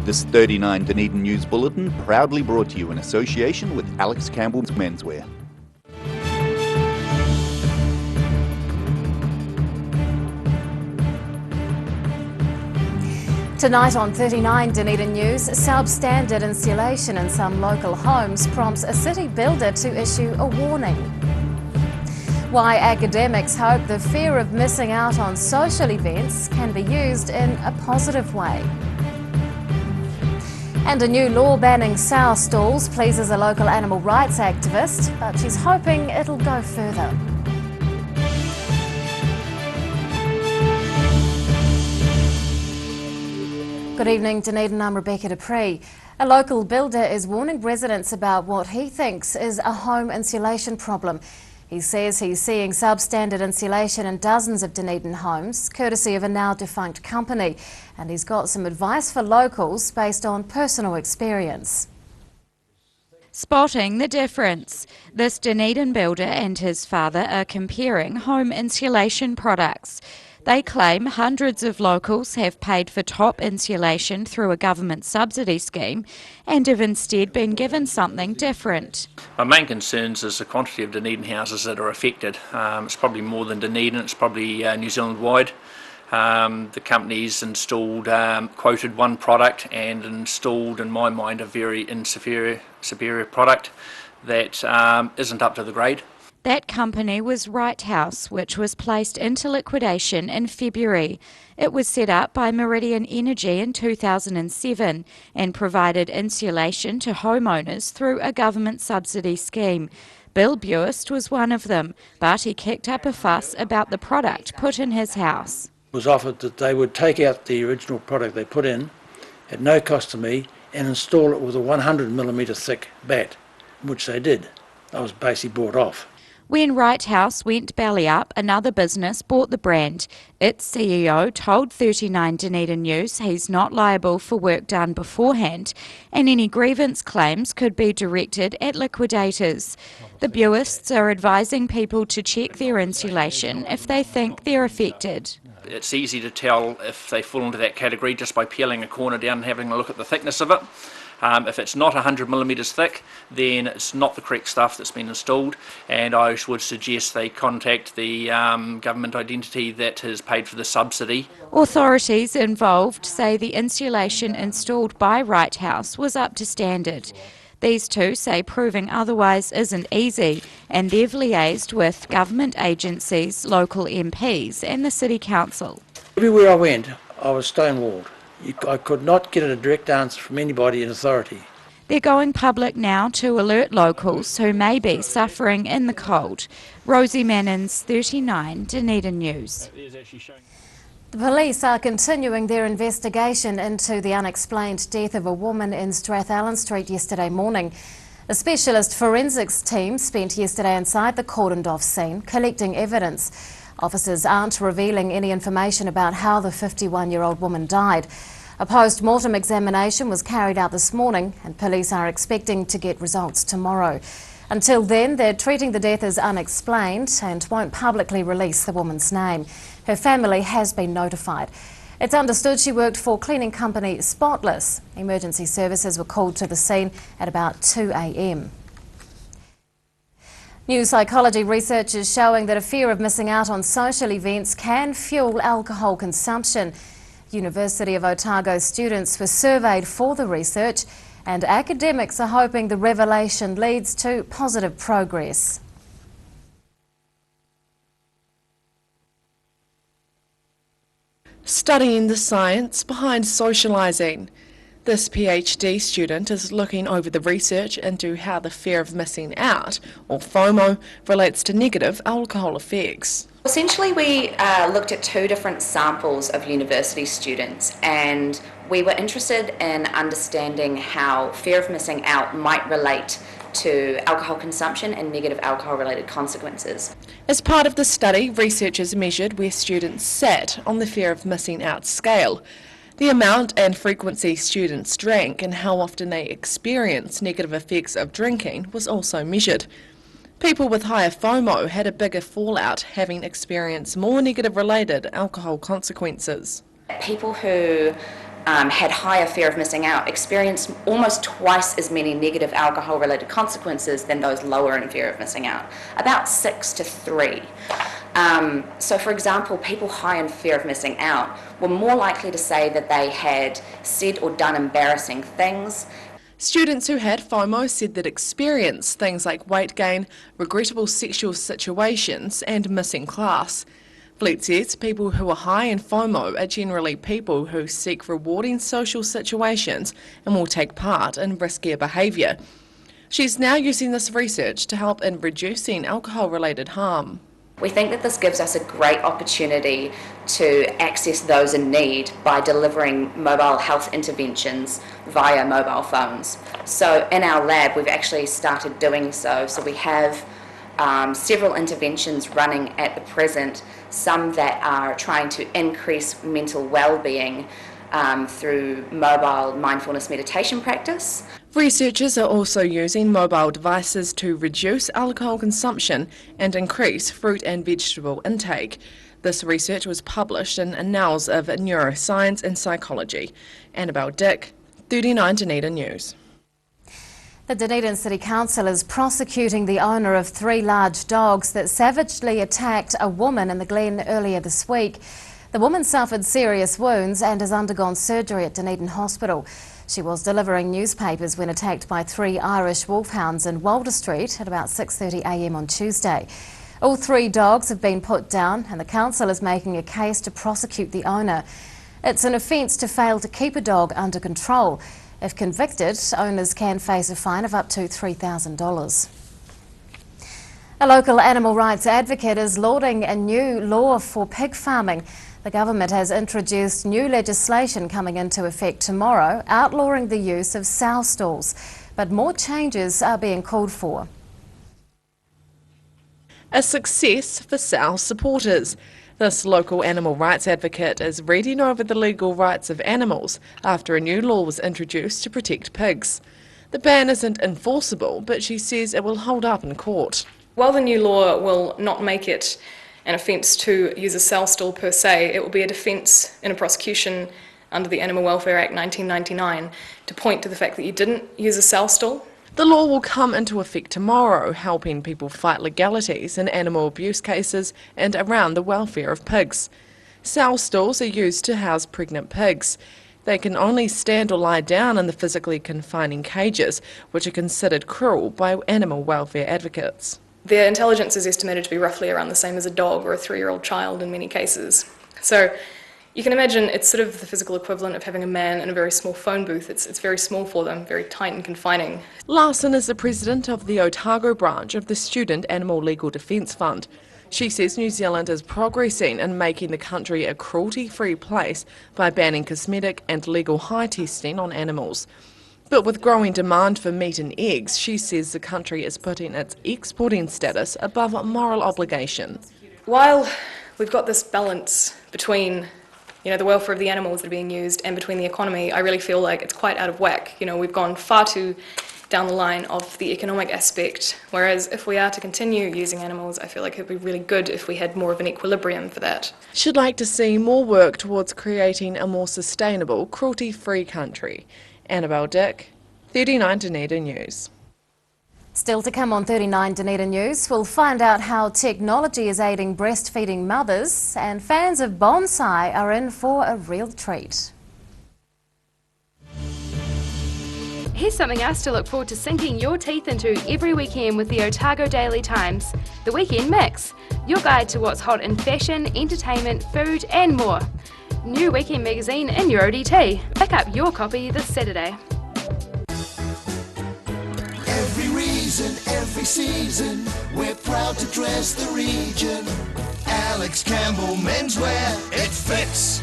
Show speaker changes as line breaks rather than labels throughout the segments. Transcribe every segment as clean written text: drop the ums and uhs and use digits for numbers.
This 39 Dunedin News Bulletin proudly brought to you in association with Alex Campbell's Menswear.
Tonight on 39 Dunedin News, substandard insulation in some local homes prompts a city builder to issue a warning. Why academics hope the fear of missing out on social events can be used in a positive way. And a new law banning sow stalls pleases a local animal rights activist, but she's hoping it'll go further. Good evening, Dunedin. I'm Rebecca Dupree. A local builder is warning residents about what he thinks is a home insulation problem. He says he's seeing substandard insulation in dozens of Dunedin homes, courtesy of a now defunct company, and he's got some advice for locals based on personal experience.
Spotting the difference. This Dunedin builder and his father are comparing home insulation products. They claim hundreds of locals have paid for top insulation through a government subsidy scheme and have instead been given something different.
My main concerns is the quantity of Dunedin houses that are affected. It's probably more than Dunedin, it's probably New Zealand wide. The company's installed, quoted one product and installed, in my mind, a very superior product that isn't up to the grade.
That company was Right House, which was placed into liquidation in February. It was set up by Meridian Energy in 2007 and provided insulation to homeowners through a government subsidy scheme. Bill Buist was one of them, but he kicked up a fuss about the product put in his house.
It was offered that they would take out the original product they put in at no cost to me and install it with a 100mm thick bat, which they did. I was basically bought off.
When Right House went belly up, another business bought the brand. Its CEO told 39 Dunedin News he's not liable for work done beforehand, and any grievance claims could be directed at liquidators. The Buists are advising people to check their insulation if they think they're affected.
It's easy to tell if they fall into that category just by peeling a corner down and having a look at the thickness of it. If it's not 100mm thick, then it's not the correct stuff that's been installed, and I would suggest they contact the government entity that has paid for the subsidy.
Authorities involved say the insulation installed by Right House was up to standard. These two say proving otherwise isn't easy, and they've liaised with government agencies, local MPs and the City Council.
Everywhere I went, I was stonewalled. I could not get a direct answer from anybody in authority.
They're going public now to alert locals who may be suffering in the cold. Rosie Mannins, 39 Dunedin News.
The police are continuing their investigation into the unexplained death of a woman in Strathallan Street yesterday morning. A specialist forensics team spent yesterday inside the cordoned-off scene collecting evidence. Officers aren't revealing any information about how the 51-year-old woman died. A post-mortem examination was carried out this morning and police are expecting to get results tomorrow. Until then, they're treating the death as unexplained and won't publicly release the woman's name. Her family has been notified. It's understood she worked for cleaning company Spotless. Emergency services were called to the scene at about 2 a.m. New psychology research is showing that a fear of missing out on social events can fuel alcohol consumption. University of Otago students were surveyed for the research, and academics are hoping the revelation leads to positive progress.
Studying the science behind socialising. This PhD student is looking over the research into how the fear of missing out, or FOMO, relates to negative alcohol effects.
Essentially, we looked at two different samples of university students, and we were interested in understanding how fear of missing out might relate to alcohol consumption and negative alcohol-related consequences.
As part of the study, researchers measured where students sat on the fear of missing out scale. The amount and frequency students drank and how often they experienced negative effects of drinking was also measured. People with higher FOMO had a bigger fallout, having experienced more negative related alcohol consequences.
People who had higher fear of missing out experienced almost twice as many negative alcohol-related consequences than those lower in fear of missing out, about 6 to 3. So for example, people high in fear of missing out were more likely to say that they had said or done embarrassing things.
Students who had FOMO said that experienced things like weight gain, regrettable sexual situations and missing class. Fleet says people who are high in FOMO are generally people who seek rewarding social situations and will take part in riskier behaviour. She's now using this research to help in reducing alcohol-related harm.
We think that this gives us a great opportunity to access those in need by delivering mobile health interventions via mobile phones. So in our lab, we've actually started doing so. So we have several interventions running at the present, some that are trying to increase mental well-being through mobile mindfulness meditation practice.
Researchers are also using mobile devices to reduce alcohol consumption and increase fruit and vegetable intake. This research was published in Annals of Neuroscience and Psychology. Annabelle Dick, 39 Dunedin News.
The Dunedin City Council is prosecuting the owner of 3 large dogs that savagely attacked a woman in the Glen earlier this week. The woman suffered serious wounds and has undergone surgery at Dunedin Hospital. She was delivering newspapers when attacked by 3 Irish wolfhounds in Walter Street at about 6:30 a.m. on Tuesday. All 3 dogs have been put down and the council is making a case to prosecute the owner. It's an offence to fail to keep a dog under control. If convicted, owners can face a fine of up to $3,000. A local animal rights advocate is lauding a new law for pig farming. The government has introduced new legislation coming into effect tomorrow, outlawing the use of sow stalls. But more changes are being called for.
A success for sow supporters. This local animal rights advocate is reading over the legal rights of animals after a new law was introduced to protect pigs. The ban isn't enforceable, but she says it will hold up in court.
While the new law will not make it an offence to use a sow stall per se, it will be a defence in a prosecution under the Animal Welfare Act 1999 to point to the fact that you didn't use a sow stall.
The law will come into effect tomorrow, helping people fight legalities in animal abuse cases and around the welfare of pigs. Sow stalls are used to house pregnant pigs. They can only stand or lie down in the physically confining cages, which are considered cruel by animal welfare advocates.
Their intelligence is estimated to be roughly around the same as a dog or a 3-year-old child in many cases. So you can imagine it's sort of the physical equivalent of having a man in a very small phone booth. It's very small for them, very tight and confining.
Larson is the president of the Otago branch of the Student Animal Legal Defence Fund. She says New Zealand is progressing in making the country a cruelty-free place by banning cosmetic and legal high testing on animals. But with growing demand for meat and eggs, she says the country is putting its exporting status above moral obligation.
While we've got this balance between the welfare of the animals that are being used and between the economy, I really feel like it's quite out of whack. We've gone far too down the line of the economic aspect, whereas if we are to continue using animals, I feel like it would be really good if we had more of an equilibrium for that.
She'd like to see more work towards creating a more sustainable, cruelty-free country. Annabelle Dick, 39 Dunedin News.
Still to come on 39 Dunedin News, we'll find out how technology is aiding breastfeeding mothers, and fans of bonsai are in for a real treat.
Here's something else to look forward to sinking your teeth into every weekend with the Otago Daily Times, the Weekend Mix, your guide to what's hot in fashion, entertainment, food and more. New weekend magazine in your ODT. Pick up your copy this Saturday.
Every reason, every season, we're proud to dress the region. Alex Campbell Menswear, it fits.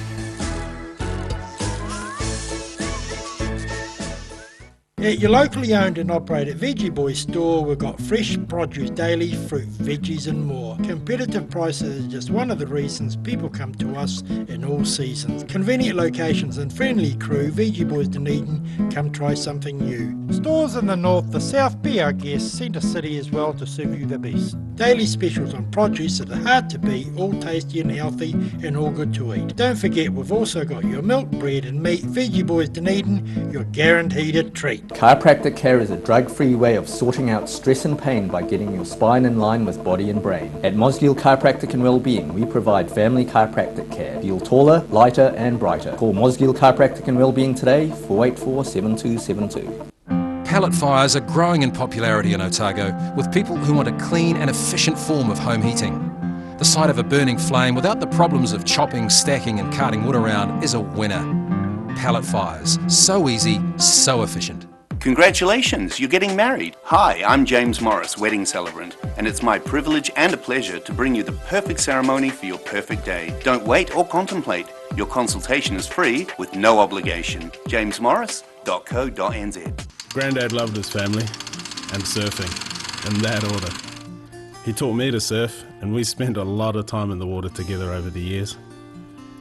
At your locally owned and operated Veggie Boys store, we've got fresh produce daily, fruit, veggies and more. Competitive prices are just one of the reasons people come to us in all seasons. Convenient locations and friendly crew, Veggie Boys Dunedin, come try something new. Stores in the north, the south, be our guest, Centre City as well to serve you the best. Daily specials on produce that are hard to beat, all tasty and healthy and all good to eat. Don't forget, we've also got your milk, bread and meat. Veggie Boys Dunedin, your guaranteed a treat.
Chiropractic care is a drug-free way of sorting out stress and pain by getting your spine in line with body and brain. At Mosgiel Chiropractic and Wellbeing, we provide family chiropractic care. Feel taller, lighter and brighter. Call Mosgiel Chiropractic and Wellbeing today, 484 7272.
Pellet fires are growing in popularity in Otago, with people who want a clean and efficient form of home heating. The sight of a burning flame without the problems of chopping, stacking and carting wood around is a winner. Pellet fires, so easy, so efficient.
Congratulations, you're getting married. Hi, I'm James Morris, wedding celebrant, and it's my privilege and a pleasure to bring you the perfect ceremony for your perfect day. Don't wait or contemplate. Your consultation is free with no obligation. jamesmorris.co.nz.
Grandad loved his family and surfing, in that order. He taught me to surf, and we spent a lot of time in the water together over the years.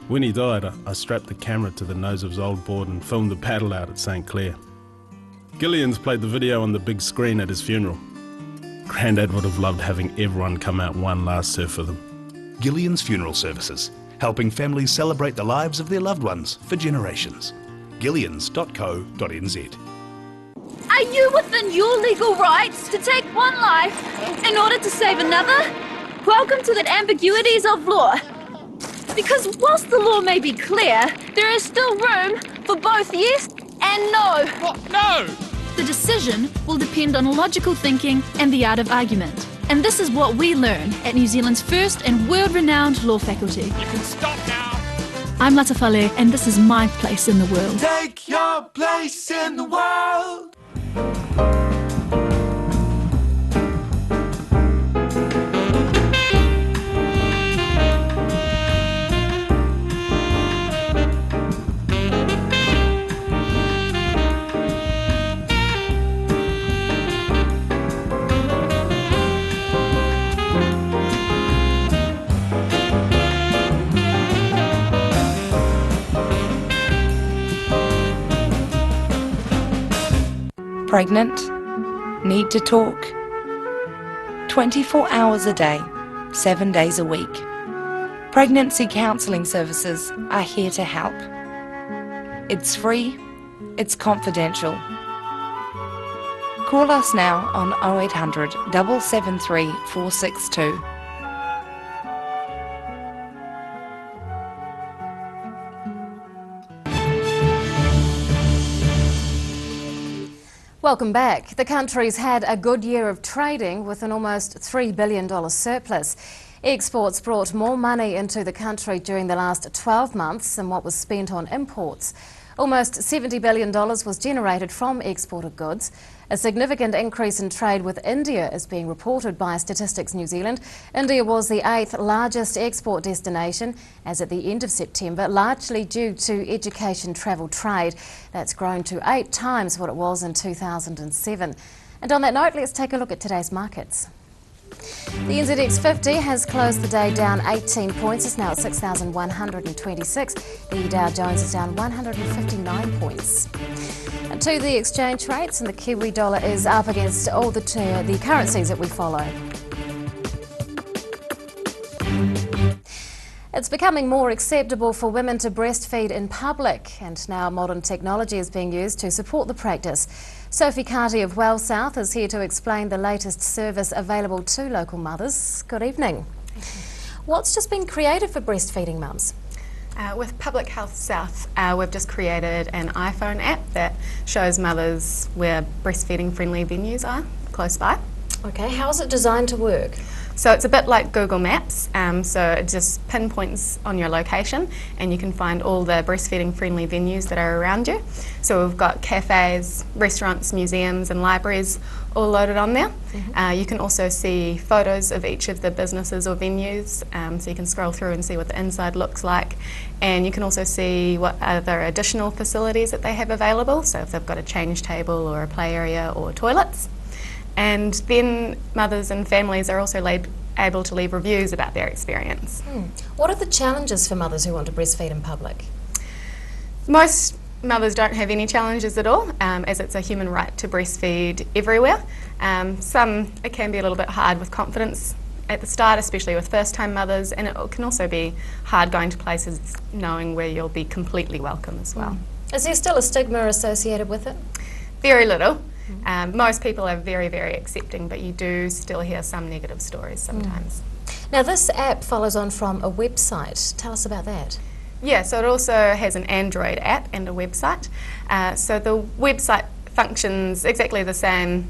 When he died, I strapped the camera to the nose of his old board and filmed the paddle out at St. Clair. Gillian's played the video on the big screen at his funeral. Grandad would have loved having everyone come out one last surf with him.
Gillian's Funeral Services, helping families celebrate the lives of their loved ones for generations. Gillians.co.nz.
Are you within your legal rights to take one life in order to save another? Welcome to the ambiguities of law. Because whilst the law may be clear, there is still room for both yes and no.
What? No!
The decision will depend on logical thinking and the art of argument. And this is what we learn at New Zealand's first and world-renowned law faculty.
You can stop now!
I'm Latafale, and this is my place in the world.
Take your place in the world.
Pregnant? Need to talk? 24 hours a day, 7 days a week. Pregnancy counselling services are here to help. It's free, it's confidential. Call us now on 0800 773 462.
Welcome back. The country's had a good year of trading with an almost $3 billion surplus. Exports brought more money into the country during the last 12 months than what was spent on imports. Almost $70 billion was generated from exported goods. A significant increase in trade with India is being reported by Statistics New Zealand. India was the 8th largest export destination as at the end of September, largely due to education travel trade. That's grown to 8 times what it was in 2007. And on that note, let's take a look at today's markets. The NZX 50 has closed the day down 18 points. It's now at 6,126. The Dow Jones is down 159 points. And to the exchange rates, and the Kiwi dollar is up against all the currencies that we follow. It's becoming more acceptable for women to breastfeed in public, and now modern technology is being used to support the practice. Sophie Carty of Well South is here to explain the latest service available to local mothers. Good evening. What's just been created for breastfeeding mums?
With Public Health South, we've just created an iPhone app that shows mothers where breastfeeding friendly venues are close by.
Okay, how is it designed to work?
So it's a bit like Google Maps, so it just pinpoints on your location and you can find all the breastfeeding friendly venues that are around you. So we've got cafes, restaurants, museums and libraries all loaded on there. You can also see photos of each of the businesses or venues, so you can scroll through and see what the inside looks like. And you can also see what other additional facilities that they have available, so if they've got a change table or a play area or toilets. And then mothers and families are also able to leave reviews about their experience.
What are the challenges for mothers who want to breastfeed in public?
Most mothers don't have any challenges at all, as it's a human right to breastfeed everywhere. Some, it can be a little bit hard with confidence at the start, especially with first-time mothers, and it can also be hard going to places knowing where you'll be completely welcome as well.
Is there still a stigma associated with it?
Very little. Most people are very, very accepting, but you do still hear some negative stories sometimes.
Now this app follows on from a website. Tell us about that.
Yeah, so it also has an Android app and a website. So the website functions exactly the same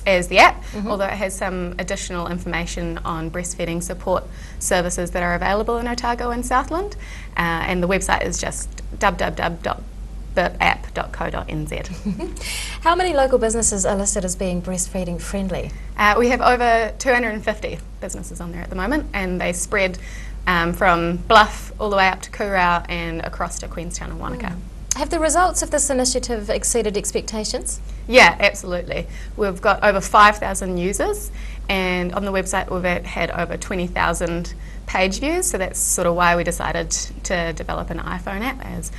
as the app, although it has some additional information on breastfeeding support services that are available in Otago and Southland. And the website is just www.bipapp.co.nz.
How many local businesses are listed as being breastfeeding friendly?
We have over 250 businesses on there at the moment, and they spread from Bluff all the way up to Kurau and across to Queenstown and Wanaka.
Have the results of this initiative exceeded expectations?
Yeah, absolutely. We've got over 5,000 users, and on the website we've had over 20,000 page views, so that's sort of why we decided to develop an iPhone app, as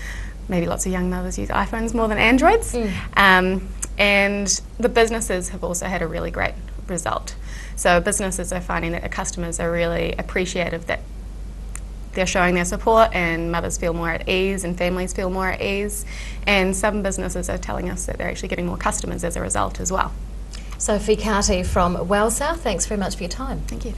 maybe lots of young mothers use iPhones more than Androids. And the businesses have also had a really great result. So businesses are finding that their customers are really appreciative that they're showing their support, and mothers feel more at ease and families feel more at ease. And some businesses are telling us that they're actually getting more customers as a result as well.
Sophie Carty from Wellsouth, thanks very much for your time.
Thank you.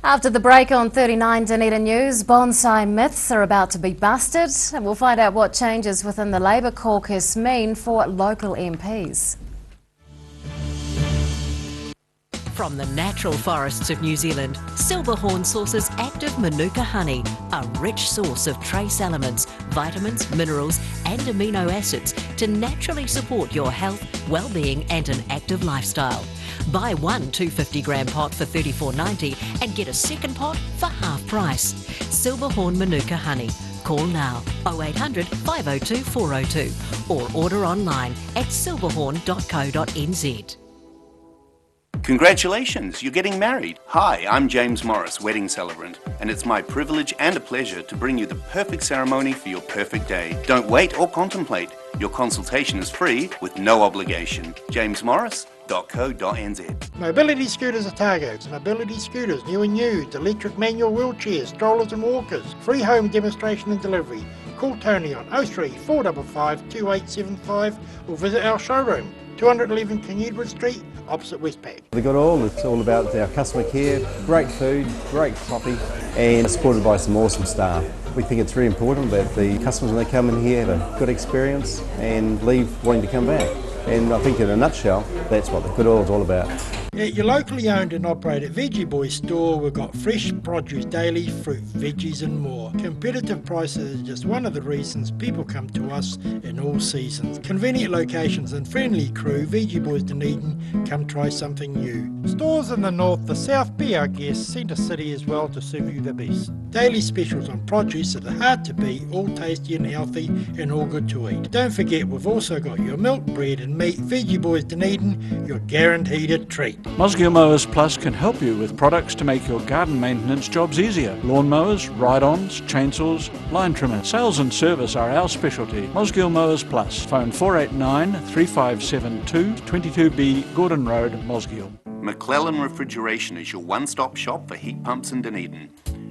After the break on 39 Dunedin News, bonsai myths are about to be busted, and we'll find out what changes within the Labour caucus mean for local MPs.
From the natural forests of New Zealand, Silverhorn sources active Manuka honey, a rich source of trace elements, vitamins, minerals and amino acids to naturally support your health, well-being and an active lifestyle. Buy one 250-gram pot for $34.90 and get a second pot for half price. Silverhorn Manuka honey. Call now 0800 502 402 or order online at silverhorn.co.nz.
Congratulations, you're getting married. Hi, I'm James Morris, wedding celebrant, and it's my privilege and a pleasure to bring you the perfect ceremony for your perfect day. Don't wait or contemplate. Your consultation is free with no obligation. jamesmorris.co.nz.
Mobility Scooters Otago. Mobility scooters, new and used, electric manual wheelchairs, strollers and walkers. Free home demonstration and delivery. Call Tony on 03 455 2875 or visit our showroom, 211 Canudwood Street, opposite Westpac.
It's all about our customer care, great food, great coffee and supported by some awesome staff. We think it's very important that the customers when they come in here have a good experience and leave wanting to come back. And I think in a nutshell, that's what the Good Oil is all about.
At your locally owned and operated Veggie Boys store, we've got fresh produce daily, fruit, veggies and more. Competitive prices is just one of the reasons people come to us in all seasons. Convenient locations and friendly crew, Veggie Boys Dunedin, come try something new. Stores in the north, the south, be our guest, Centre City as well to serve you the best. Daily specials on produce that are hard to beat, all tasty and healthy and all good to eat. Don't forget we've also got your milk, bread and meat. Veggie Boys Dunedin, you're guaranteed a treat.
Mosgiel Mowers Plus can help you with products to make your garden maintenance jobs easier. Lawn mowers, ride-ons, chainsaws, line trimmers. Sales and service are our specialty. Mosgiel Mowers Plus. Phone 489 3572 22B Gordon Road, Mosgiel.
McClellan Refrigeration is your one-stop shop for heat pumps in Dunedin.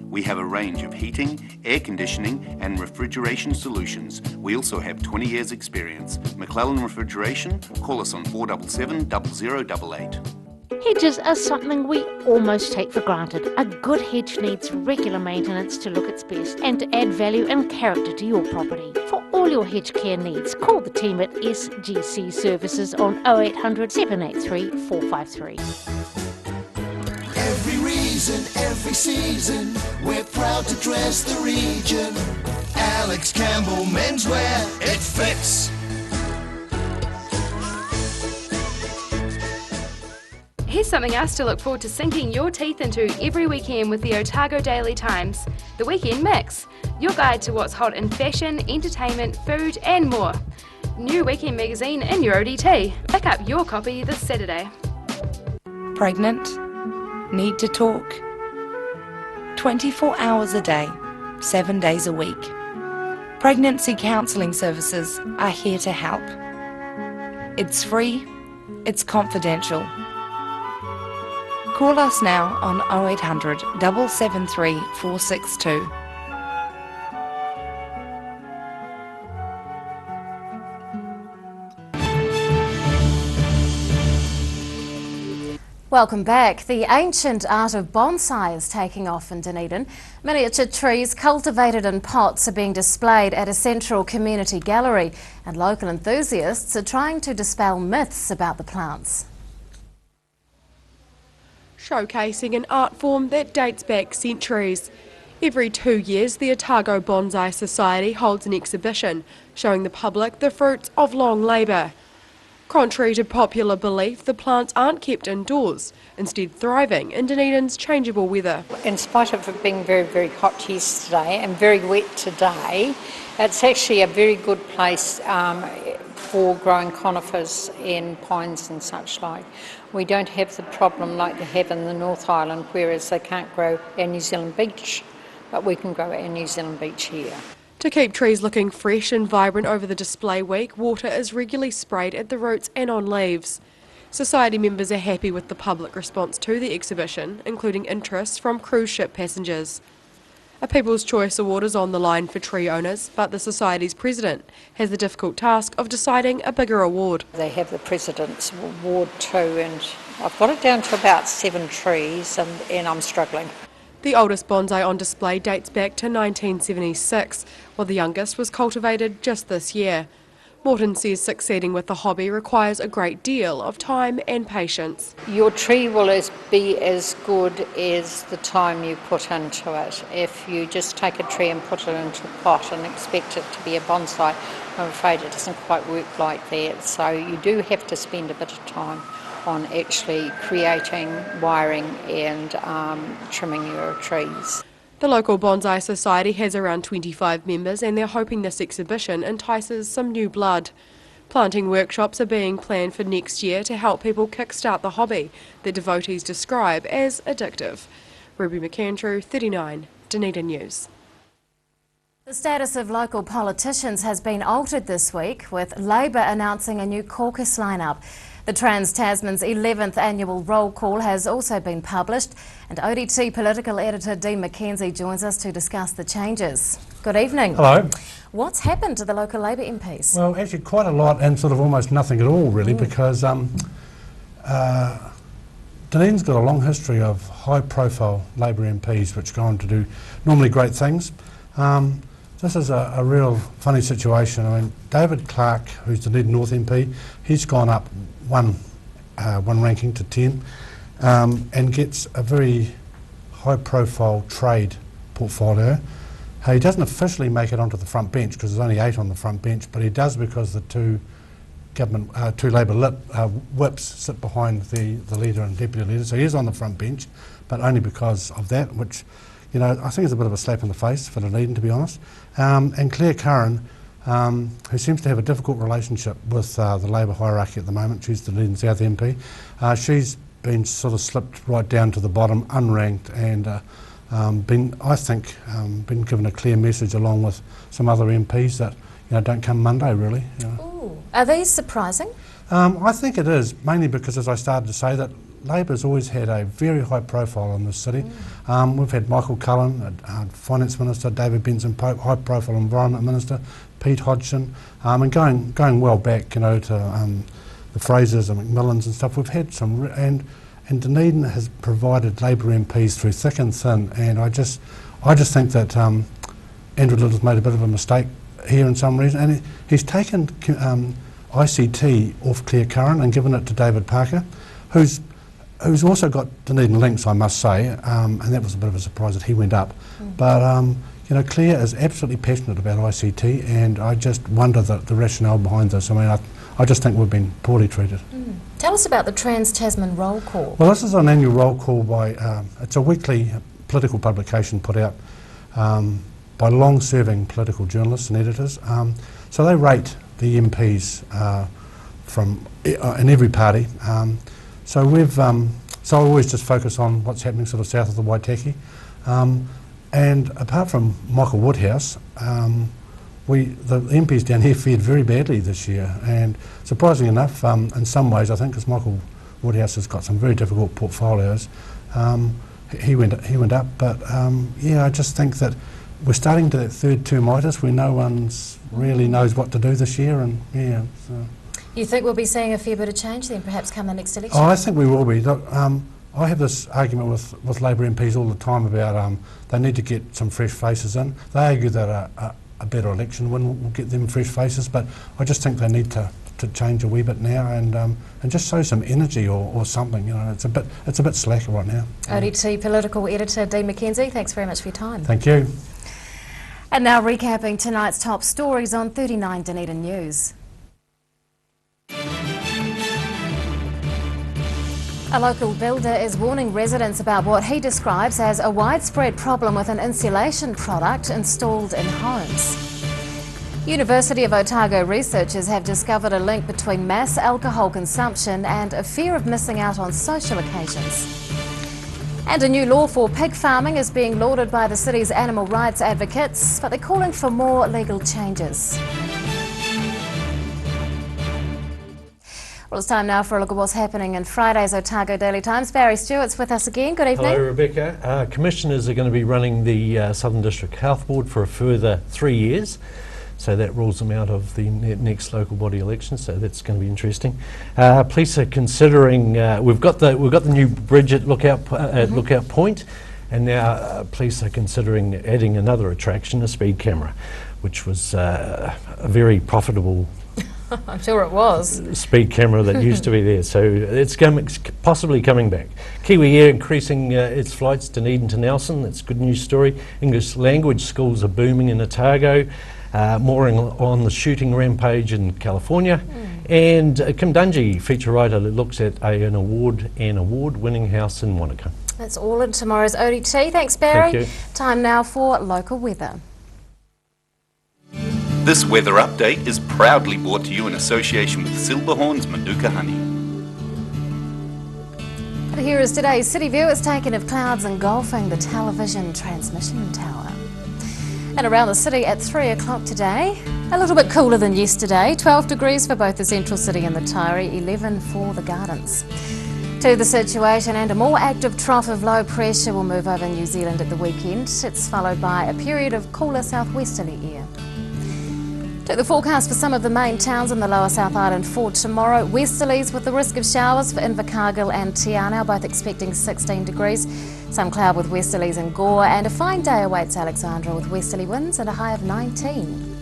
We have a range of heating, air conditioning and refrigeration solutions. We also have 20 years experience. McClellan Refrigeration, call us on 477 0088.
Hedges are something we almost take for granted. A good hedge needs regular maintenance to look its best and to add value and character to your property. For all your hedge care needs, call the team at SGC Services on 0800 783 453.
Every reason, every season, we're proud to dress the region. Alex Campbell Menswear, it fits.
Here's something else to look forward to sinking your teeth into every weekend with the Otago Daily Times, the Weekend Mix, your guide to what's hot in fashion, entertainment, food and more. New weekend magazine in your ODT. Pick up your copy this Saturday.
Pregnant? Need to talk? 24 hours a day, 7 days a week. Pregnancy counselling services are here to help. It's free, it's confidential. Call us now on 0800 773 462.
Welcome back. The ancient art of bonsai is taking off in Dunedin. Miniature trees cultivated in pots are being displayed at a central community gallery, and local enthusiasts are trying to dispel myths about the plants.
Showcasing an art form that dates back centuries. Every 2 years, the Otago Bonsai Society holds an exhibition showing the public the fruits of long labour. Contrary to popular belief, the plants aren't kept indoors, instead thriving in Dunedin's changeable weather.
In spite of it being very, very hot yesterday and very wet today, it's actually a very good place for growing conifers and pines and such like. We don't have the problem like they have in the North Island, whereas they can't grow our New Zealand beech, but we can grow our New Zealand beech here.
To keep trees looking fresh and vibrant over the display week, water is regularly sprayed at the roots and on leaves. Society members are happy with the public response to the exhibition, including interest from cruise ship passengers. A People's Choice Award is on the line for tree owners, but the Society's president has the difficult task of deciding a bigger award.
They have the President's Award too, and I've got it down to about 7 trees, and I'm struggling.
The oldest bonsai on display dates back to 1976, while the youngest was cultivated just this year. Morton says succeeding with the hobby requires a great deal of time and patience.
Your tree will be as good as the time you put into it. If you just take a tree and put it into a pot and expect it to be a bonsai, I'm afraid it doesn't quite work like that. So you do have to spend a bit of time on actually creating, wiring and trimming your trees.
The local Bonsai Society has around 25 members, and they're hoping this exhibition entices some new blood. Planting workshops are being planned for next year to help people kickstart the hobby that devotees describe as addictive. Ruby McAndrew, 39, Dunedin News.
The status of local politicians has been altered this week, with Labor announcing a new caucus lineup. The Trans-Tasman's 11th annual roll call has also been published, and ODT political editor Dean McKenzie joins us to discuss the changes. Good evening.
Hello.
What's happened to the local Labor MPs?
Well, actually quite a lot, and sort of almost nothing at all really, because Dunedin's got a long history of high-profile Labor MPs which go on to do normally great things. This is a real funny situation. I mean, David Clark, who's the Dunedin North MP, he's gone up one ranking to 10 and gets a very high-profile trade portfolio. He doesn't officially make it onto the front bench because there's only 8 on the front bench, but he does because the two Labor whips sit behind the leader and deputy leader. So he is on the front bench, but only because of that, which, you know, I think is a bit of a slap in the face for Dunedin, to be honest. And Claire Curran, who seems to have a difficult relationship with the Labor hierarchy at the moment. She's the Dunedin South MP. She's been sort of slipped right down to the bottom, unranked, and been given a clear message along with some other MPs that, you know, don't come Monday really. You know.
Ooh. Are these surprising?
I think it is, mainly because, as I started to say, that Labor's always had a very high profile in this city. We've had Michael Cullen, Finance Minister, David Benson Pope, high profile Environment Minister, Pete Hodgson, and going well back, you know, to the Frasers and Macmillans and stuff. We've had some, and Dunedin has provided Labor MPs through thick and thin, and I just think that Andrew Little's made a bit of a mistake here in some reason, and he's taken ICT off Claire Curran and given it to David Parker, who's also got Dunedin links, I must say, and that was a bit of a surprise that he went up. But you know, Claire is absolutely passionate about ICT, and I just wonder the rationale behind this. I mean, I just think we've been poorly treated.
Tell us about the Trans-Tasman roll call.
Well, this is an annual roll call by, it's a weekly political publication put out by long-serving political journalists and editors. So they rate the MPs from in every party. So we've, so I always just focus on what's happening sort of south of the Waitaki. And apart from Michael Woodhouse, the MPs down here fared very badly this year. And surprisingly enough, in some ways, I think, because Michael Woodhouse has got some very difficult portfolios. He went up, but yeah, I just think that we're starting to that third termitis where no one's really knows what to do this year, and yeah. So.
You think we'll be seeing a fair bit of change then, perhaps come the next election?
Oh, I think we will be. Look, I have this argument with Labor MPs all the time about they need to get some fresh faces in. They argue that a better election win will get them fresh faces, but I just think they need to change a wee bit now and just show some energy or something. You know, it's a bit slacker right now.
ODT political editor Dean McKenzie, thanks very much for your time.
Thank you.
And now recapping tonight's top stories on 39 Dunedin News. A local builder is warning residents about what he describes as a widespread problem with an insulation product installed in homes. University of Otago researchers have discovered a link between mass alcohol consumption and a fear of missing out on social occasions. And a new law for pig farming is being lauded by the city's animal rights advocates, but they're calling for more legal changes. Well, it's time now for a look at what's happening in Friday's Otago Daily Times. Barry Stewart's with us again. Good evening.
Hello, Rebecca. Commissioners are going to be running the Southern District Health Board for a further 3 years. So that rules them out of the next local body election. So that's going to be interesting. Police are considering. We've got the new bridge at Lookout Point, and now police are considering adding another attraction, a speed camera, which was a very profitable.
I'm sure it was.
Speed camera that used to be there. So it's possibly coming back. Kiwi Air increasing its flights Dunedin to Nelson. That's a good news story. English language schools are booming in Otago. More on the shooting rampage in California. And Kim Dungy, feature writer, looks at an award-winning house in Wanaka.
That's all in tomorrow's ODT. Thanks, Barry.
Thank you.
Time now for local weather.
This weather update is proudly brought to you in association with Silverhorn's Manuka Honey.
And here is today's City View. It's taken of clouds engulfing the television transmission tower. And around the city at 3 o'clock today, a little bit cooler than yesterday. 12 degrees for both the central city and the Taieri, 11 for the gardens. To the situation, and a more active trough of low pressure will move over New Zealand at the weekend. It's followed by a period of cooler southwesterly air. To the forecast for some of the main towns in the Lower South Island for tomorrow. Westerlies with the risk of showers for Invercargill and Te Anau, both expecting 16 degrees. Some cloud with westerlies in Gore, and a fine day awaits Alexandra with westerly winds and a high of 19.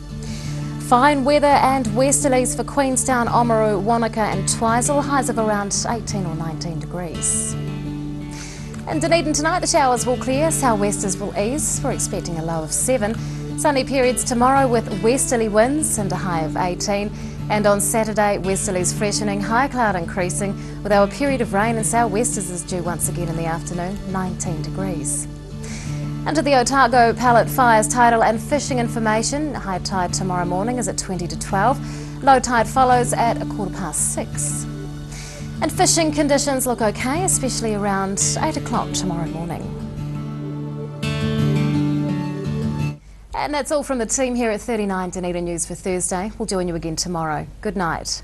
Fine weather and westerlies for Queenstown, Oamaru, Wanaka and Twizel, highs of around 18 or 19 degrees. In Dunedin tonight, the showers will clear, southwesters will ease. We're expecting a low of 7. Sunny periods tomorrow with westerly winds and a high of 18. And on Saturday, westerlies freshening, high cloud increasing, with our period of rain and southwesters is due once again in the afternoon, 19 degrees. Under the Otago Pallet Fires tidal and fishing information, high tide tomorrow morning is at 20 to 12. Low tide follows at 6:15. And fishing conditions look okay, especially around 8 o'clock tomorrow morning. And that's all from the team here at 39 Dunedin News for Thursday. We'll join you again tomorrow. Good night.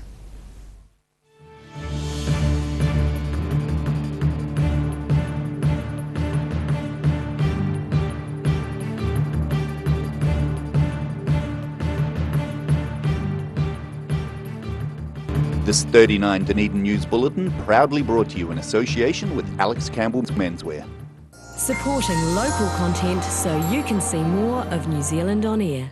This 39 Dunedin News Bulletin proudly brought to you in association with Alex Campbell's Menswear.
Supporting local content so you can see more of New Zealand on air.